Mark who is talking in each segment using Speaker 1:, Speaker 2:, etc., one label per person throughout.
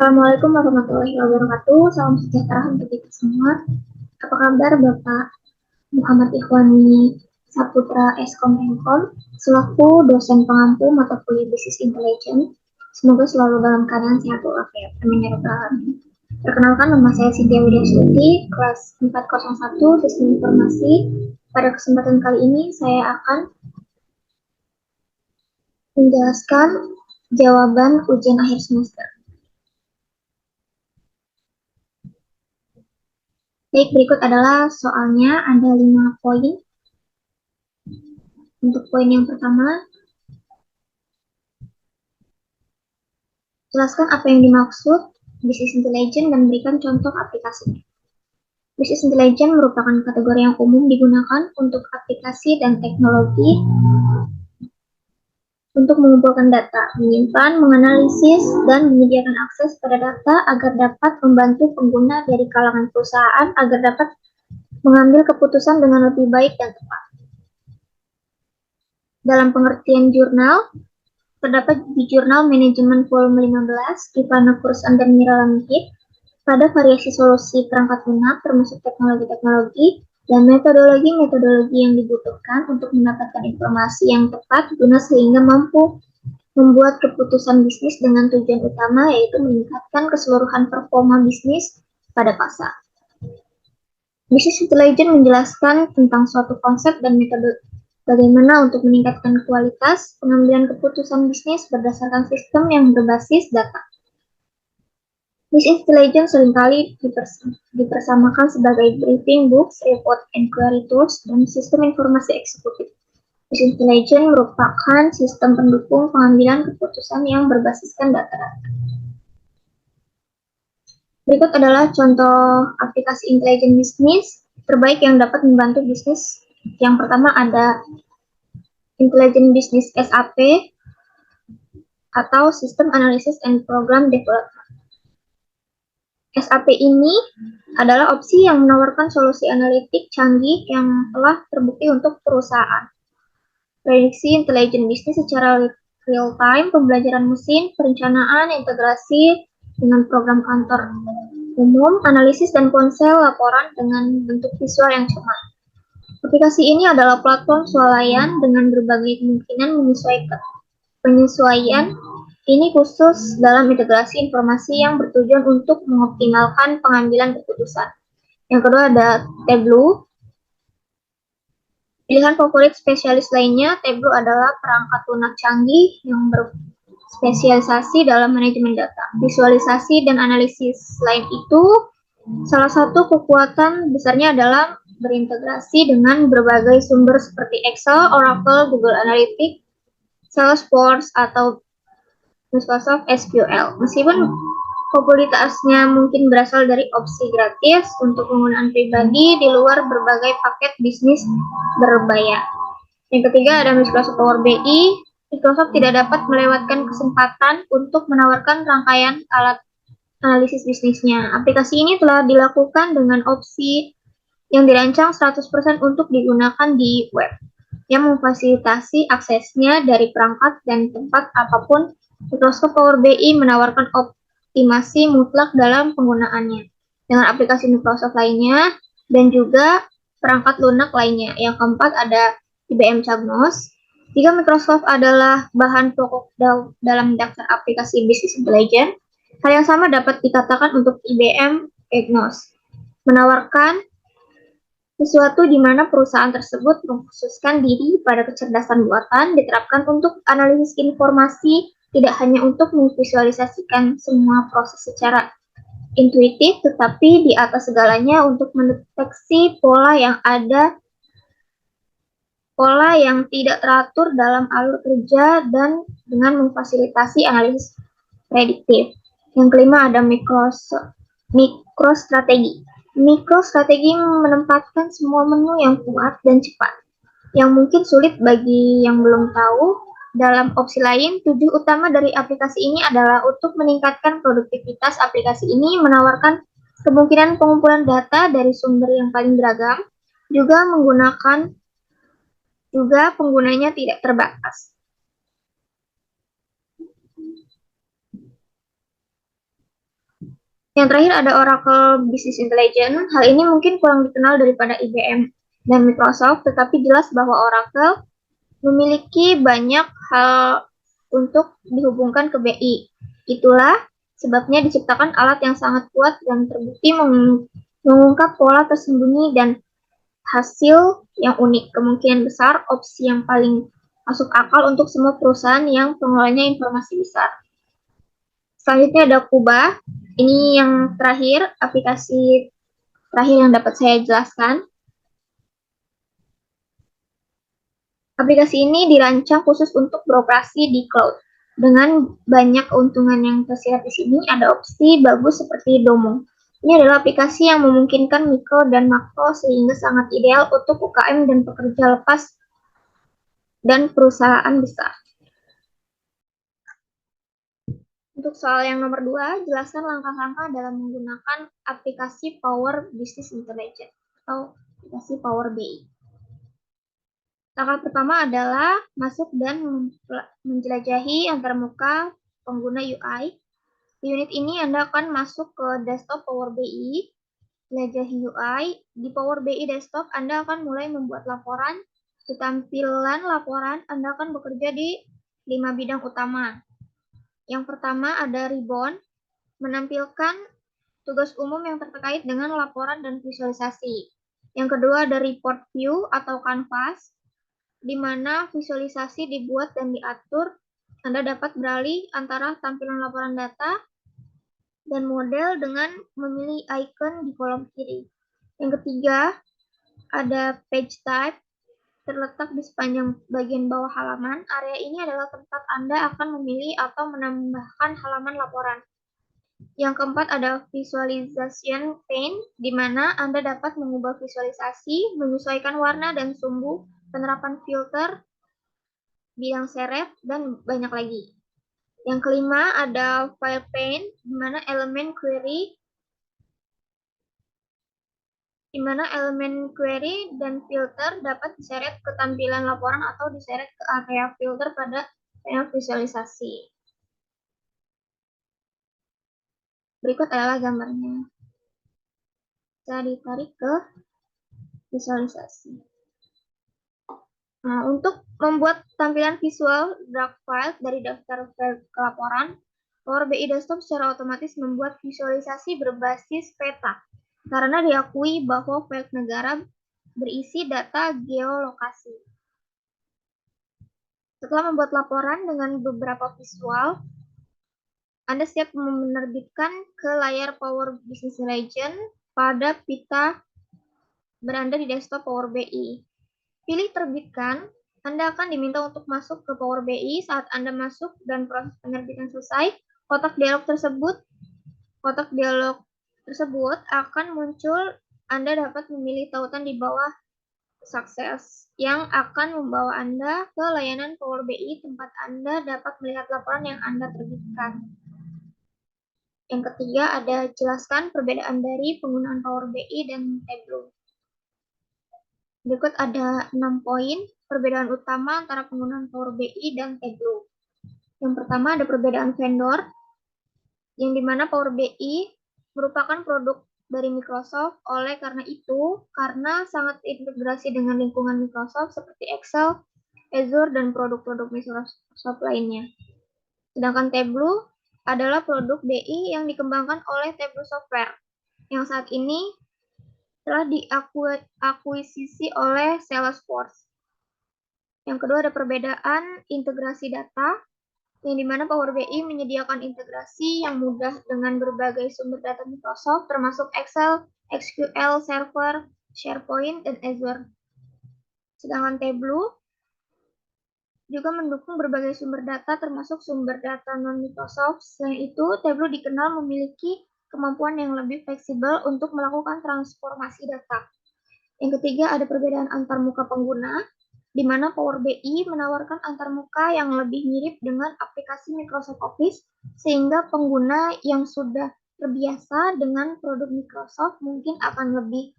Speaker 1: Assalamualaikum warahmatullahi wabarakatuh. Salam sejahtera untuk kita semua. Apa kabar Bapak Muhammad Ikhwani Saputra Eskom Enkom selaku dosen pengampu mata kuliah Business Intelligence? Semoga selalu dalam keadaan sehat walafiat. Amin ya rabbal alamin. Perkenalkan, nama saya Cynthia Widyasuti, kelas 401 Sistem Informasi. Pada kesempatan kali ini saya akan menjelaskan jawaban ujian akhir semester. Baik, berikut adalah soalnya, ada 5 poin. Untuk poin yang pertama, jelaskan apa yang dimaksud Business Intelligence dan berikan contoh aplikasinya. Business Intelligence merupakan kategori yang umum digunakan untuk aplikasi dan teknologi untuk mengumpulkan data, menyimpan, menganalisis, dan menyediakan akses pada data agar dapat membantu pengguna dari kalangan perusahaan agar dapat mengambil keputusan dengan lebih baik dan tepat. Dalam pengertian jurnal, terdapat di Jurnal Manajemen Volume 15, Ivana Kursan dan Mira Lamihit, pada variasi solusi perangkat lunak termasuk teknologi-teknologi dan metodologi-metodologi yang dibutuhkan untuk mendapatkan informasi yang tepat guna sehingga mampu membuat keputusan bisnis dengan tujuan utama yaitu meningkatkan keseluruhan performa bisnis pada pasar. Business Intelligence menjelaskan tentang suatu konsep dan metode bagaimana untuk meningkatkan kualitas pengambilan keputusan bisnis berdasarkan sistem yang berbasis data. Business Intelligence seringkali dipersamakan sebagai briefing books, report and query tools, dan sistem informasi eksekutif. Business Intelligence merupakan sistem pendukung pengambilan keputusan yang berbasiskan data-data. Berikut adalah contoh aplikasi intelijen bisnis terbaik yang dapat membantu bisnis. Yang pertama ada Intelligent Business SAP atau System Analysis and Program Development. SAP ini adalah opsi yang menawarkan solusi analitik canggih yang telah terbukti untuk perusahaan. Prediksi intelijen bisnis secara real-time, pembelajaran mesin, perencanaan, integrasi dengan program kantor umum, analisis dan ponsel laporan dengan bentuk visual yang cermat. Aplikasi ini adalah platform swalayan dengan berbagai kemungkinan penyesuaian ini khusus dalam integrasi informasi yang bertujuan untuk mengoptimalkan pengambilan keputusan. Yang kedua ada Tableau. Pilihan favorit spesialis lainnya, Tableau adalah perangkat lunak canggih yang berspesialisasi dalam manajemen data, visualisasi, dan analisis. Selain itu, salah satu kekuatan besarnya adalah berintegrasi dengan berbagai sumber seperti Excel, Oracle, Google Analytics, Salesforce, atau Microsoft SQL. Meskipun popularitasnya mungkin berasal dari opsi gratis untuk penggunaan pribadi di luar berbagai paket bisnis berbayar. Yang ketiga ada Microsoft Power BI. Microsoft tidak dapat melewatkan kesempatan untuk menawarkan rangkaian alat analisis bisnisnya. Aplikasi ini telah dilakukan dengan opsi yang dirancang 100% untuk digunakan di web, yang memfasilitasi aksesnya dari perangkat dan tempat apapun. Microsoft Power BI menawarkan optimasi mutlak dalam penggunaannya dengan aplikasi Microsoft lainnya dan juga perangkat lunak lainnya. Yang keempat ada IBM Cognos. Jika Microsoft adalah bahan pokok dalam daftar aplikasi Business Intelligence, hal yang sama dapat dikatakan untuk IBM Cognos, menawarkan sesuatu di mana perusahaan tersebut mengkhususkan diri pada kecerdasan buatan diterapkan untuk analisis informasi, tidak hanya untuk memvisualisasikan semua proses secara intuitif, tetapi di atas segalanya untuk mendeteksi pola yang tidak teratur dalam alur kerja dan dengan memfasilitasi analisis prediktif. Yang kelima ada mikrostrategi. Mikrostrategi menempatkan semua menu yang kuat dan cepat, yang mungkin sulit bagi yang belum tahu. Dalam opsi lain, tujuan utama dari aplikasi ini adalah untuk meningkatkan produktivitas. Aplikasi ini menawarkan kemungkinan pengumpulan data dari sumber yang paling beragam, juga penggunanya tidak terbatas. Yang terakhir ada Oracle Business Intelligence. Hal ini mungkin kurang dikenal daripada IBM dan Microsoft, tetapi jelas bahwa Oracle memiliki banyak hal untuk dihubungkan ke BI. Itulah sebabnya diciptakan alat yang sangat kuat dan terbukti mengungkap pola tersembunyi dan hasil yang unik. Kemungkinan besar opsi yang paling masuk akal untuk semua perusahaan yang pengelolanya informasi besar. Selanjutnya ada Kuba. Ini yang terakhir, aplikasi terakhir yang dapat saya jelaskan. Aplikasi ini dirancang khusus untuk beroperasi di cloud. Dengan banyak keuntungan yang tersirat di sini, ada opsi bagus seperti Domo. Ini adalah aplikasi yang memungkinkan mikro dan makro sehingga sangat ideal untuk UKM dan pekerja lepas dan perusahaan besar. Untuk soal yang nomor 2, jelaskan langkah-langkah dalam menggunakan aplikasi Power Business Intelligence atau aplikasi Power BI. Langkah pertama adalah masuk dan menjelajahi antarmuka pengguna UI. Di unit ini Anda akan masuk ke desktop Power BI, jelajahi UI. Di Power BI desktop Anda akan mulai membuat laporan. Di tampilan laporan Anda akan bekerja di 5 bidang utama. Yang pertama ada ribbon, menampilkan tugas umum yang terkait dengan laporan dan visualisasi. Yang kedua ada report view atau canvas, di mana visualisasi dibuat dan diatur. Anda dapat beralih antara tampilan laporan data dan model dengan memilih icon di kolom kiri. Yang ketiga, ada page type, terletak di sepanjang bagian bawah halaman. Area ini adalah tempat Anda akan memilih atau menambahkan halaman laporan. Yang keempat ada visualization pane, di mana Anda dapat mengubah visualisasi, menyesuaikan warna dan sumbu, penerapan filter, bidang seret, dan banyak lagi. Yang kelima ada file pane, di mana elemen query dan filter dapat diseret ke tampilan laporan atau diseret ke area filter pada panel visualisasi. Berikut adalah gambarnya. Bisa ditarik ke visualisasi. Nah, untuk membuat tampilan visual draft file dari daftar file laporan, Power BI Desktop secara otomatis membuat visualisasi berbasis peta, karena diakui bahwa file negara berisi data geolokasi. Setelah membuat laporan dengan beberapa visual, Anda siap menerbitkan ke layar Power Business Intelligence pada pita berada di desktop Power BI. Pilih terbitkan. Anda akan diminta untuk masuk ke Power BI. Saat Anda masuk dan proses penerbitan selesai, kotak dialog tersebut akan muncul. Anda dapat memilih tautan di bawah sukses yang akan membawa Anda ke layanan Power BI tempat Anda dapat melihat laporan yang Anda terbitkan. Yang ketiga ada jelaskan perbedaan dari penggunaan Power BI dan Tableau. Berikut ada 6 poin perbedaan utama antara penggunaan Power BI dan Tableau. Yang pertama ada perbedaan vendor, yang dimana Power BI merupakan produk dari Microsoft. Oleh karena itu, karena sangat integrasi dengan lingkungan Microsoft seperti Excel, Azure, dan produk-produk Microsoft lainnya. Sedangkan Tableau adalah produk BI yang dikembangkan oleh Tableau Software, yang saat ini telah diakuisisi oleh Salesforce. Yang kedua ada perbedaan integrasi data, yang dimana Power BI menyediakan integrasi yang mudah dengan berbagai sumber data Microsoft, termasuk Excel, SQL Server, SharePoint, dan Azure. Sedangkan Tableau juga mendukung berbagai sumber data, termasuk sumber data non-Microsoft. Selain itu, Tableau dikenal memiliki kemampuan yang lebih fleksibel untuk melakukan transformasi data. Yang ketiga, ada perbedaan antarmuka pengguna, di mana Power BI menawarkan antarmuka yang lebih mirip dengan aplikasi Microsoft Office, sehingga pengguna yang sudah terbiasa dengan produk Microsoft mungkin akan lebih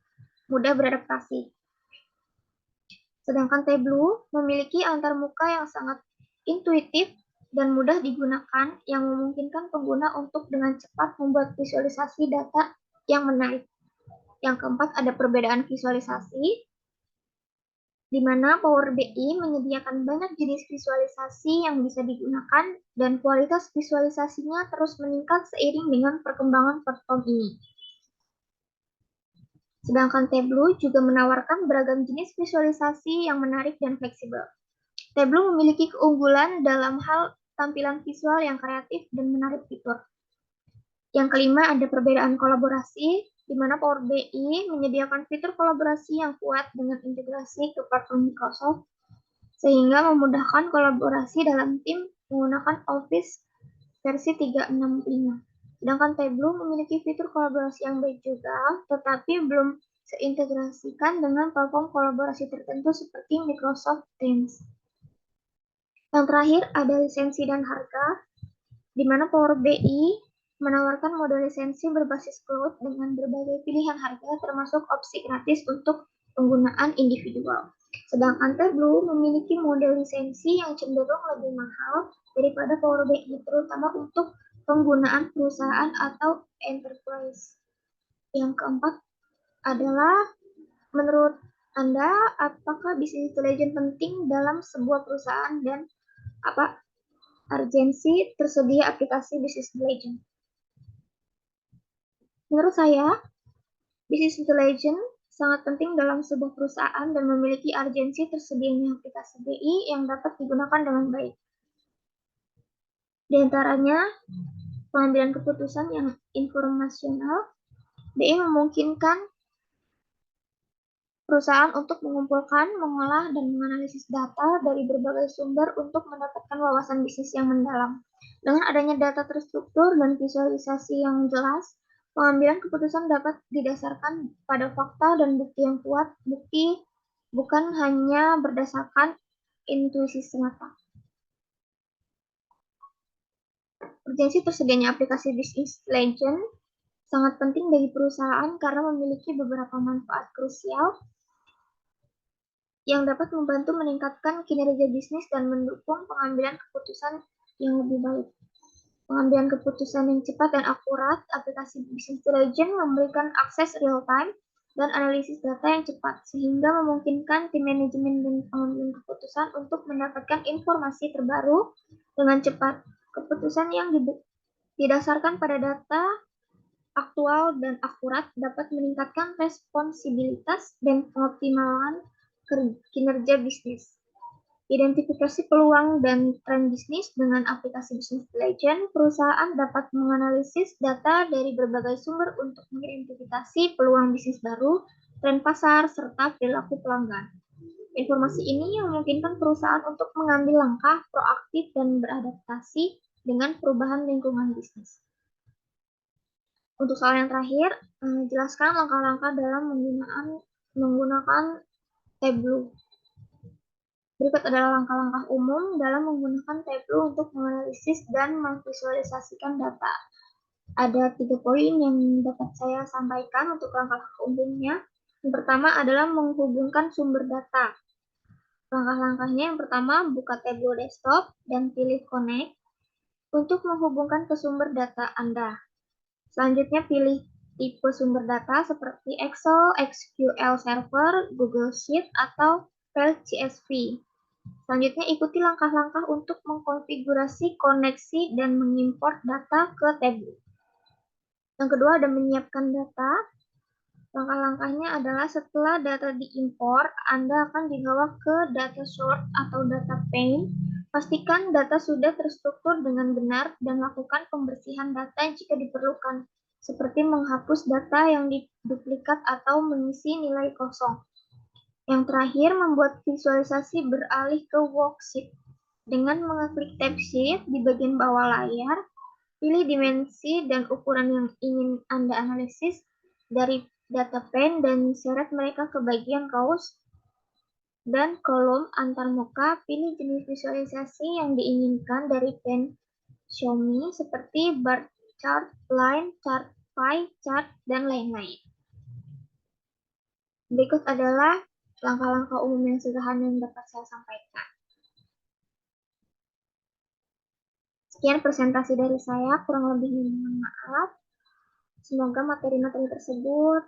Speaker 1: mudah beradaptasi. Sedangkan Tableau memiliki antarmuka yang sangat intuitif dan mudah digunakan yang memungkinkan pengguna untuk dengan cepat membuat visualisasi data yang menarik. Yang keempat, ada perbedaan visualisasi, di mana Power BI menyediakan banyak jenis visualisasi yang bisa digunakan dan kualitas visualisasinya terus meningkat seiring dengan perkembangan platform ini. Sedangkan Tableau juga menawarkan beragam jenis visualisasi yang menarik dan fleksibel. Tableau memiliki keunggulan dalam hal tampilan visual yang kreatif dan menarik fitur. Yang kelima, ada perbedaan kolaborasi, di mana Power BI menyediakan fitur kolaborasi yang kuat dengan integrasi ke platform Microsoft, sehingga memudahkan kolaborasi dalam tim menggunakan Office versi 365. Sedangkan Tableau memiliki fitur kolaborasi yang baik juga, tetapi belum seintegrasikan dengan platform kolaborasi tertentu seperti Microsoft Teams. Yang terakhir, ada lisensi dan harga, di mana Power BI menawarkan model lisensi berbasis cloud dengan berbagai pilihan harga termasuk opsi gratis untuk penggunaan individual. Sedangkan Tableau memiliki model lisensi yang cenderung lebih mahal daripada Power BI, terutama untuk penggunaan perusahaan atau enterprise. Yang keempat adalah, menurut Anda, apakah business intelligence penting dalam sebuah perusahaan dan apa urgensi tersedia aplikasi business intelligence? Menurut saya, business intelligence sangat penting dalam sebuah perusahaan dan memiliki urgensi tersedianya aplikasi BI yang dapat digunakan dengan baik. Di antaranya, pengambilan keputusan yang informasional. BI memungkinkan perusahaan untuk mengumpulkan, mengolah, dan menganalisis data dari berbagai sumber untuk mendapatkan wawasan bisnis yang mendalam. Dengan adanya data terstruktur dan visualisasi yang jelas, pengambilan keputusan dapat didasarkan pada fakta dan bukti yang kuat, bukti bukan hanya berdasarkan intuisi semata. Urgensi tersedianya aplikasi business intelligence sangat penting bagi perusahaan karena memiliki beberapa manfaat krusial yang dapat membantu meningkatkan kinerja bisnis dan mendukung pengambilan keputusan yang lebih baik. Pengambilan keputusan yang cepat dan akurat, aplikasi business intelligence memberikan akses real-time dan analisis data yang cepat, sehingga memungkinkan tim manajemen dan pengambilan keputusan untuk mendapatkan informasi terbaru dengan cepat. Keputusan yang didasarkan pada data aktual dan akurat dapat meningkatkan responsibilitas dan pengoptimalan kinerja bisnis. Identifikasi peluang dan tren bisnis dengan aplikasi business intelligence, perusahaan dapat menganalisis data dari berbagai sumber untuk mengidentifikasi peluang bisnis baru, tren pasar, serta perilaku pelanggan. Informasi ini memungkinkan perusahaan untuk mengambil langkah proaktif dan beradaptasi dengan perubahan lingkungan bisnis. Untuk soal yang terakhir, jelaskan langkah-langkah dalam menggunakan Tableau. Berikut adalah langkah-langkah umum dalam menggunakan Tableau untuk menganalisis dan memvisualisasikan data. Ada 3 poin yang dapat saya sampaikan untuk langkah-langkah umumnya. Yang pertama adalah menghubungkan sumber data. Langkah-langkahnya yang pertama, buka Tableau desktop dan pilih Connect untuk menghubungkan ke sumber data Anda. Selanjutnya pilih tipe sumber data seperti Excel, SQL Server, Google Sheet, atau file CSV. Selanjutnya ikuti langkah-langkah untuk mengkonfigurasi, koneksi, dan mengimport data ke Tableau. Yang kedua ada menyiapkan data. Langkah-langkahnya adalah setelah data diimpor, Anda akan dibawa ke data source atau data pane. Pastikan data sudah terstruktur dengan benar dan lakukan pembersihan data jika diperlukan, seperti menghapus data yang diduplikat atau mengisi nilai kosong. Yang terakhir, membuat visualisasi beralih ke worksheet. Dengan mengeklik tab Sheet di bagian bawah layar, pilih dimensi dan ukuran yang ingin Anda analisis dari data pane dan seret mereka ke bagian rows dan kolom antarmuka. Pilih jenis visualisasi yang diinginkan dari pane Show Me seperti bar chart, line chart, pie chart, dan lain-lain. Berikut adalah langkah-langkah umum yang sederhana yang dapat saya sampaikan. Sekian presentasi dari saya, kurang lebihnya mohon maaf. Semoga materi-materi tersebut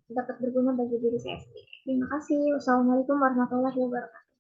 Speaker 1: dapat berguna bagi diri saya sendiri. Terima kasih. Wassalamualaikum warahmatullahi wabarakatuh.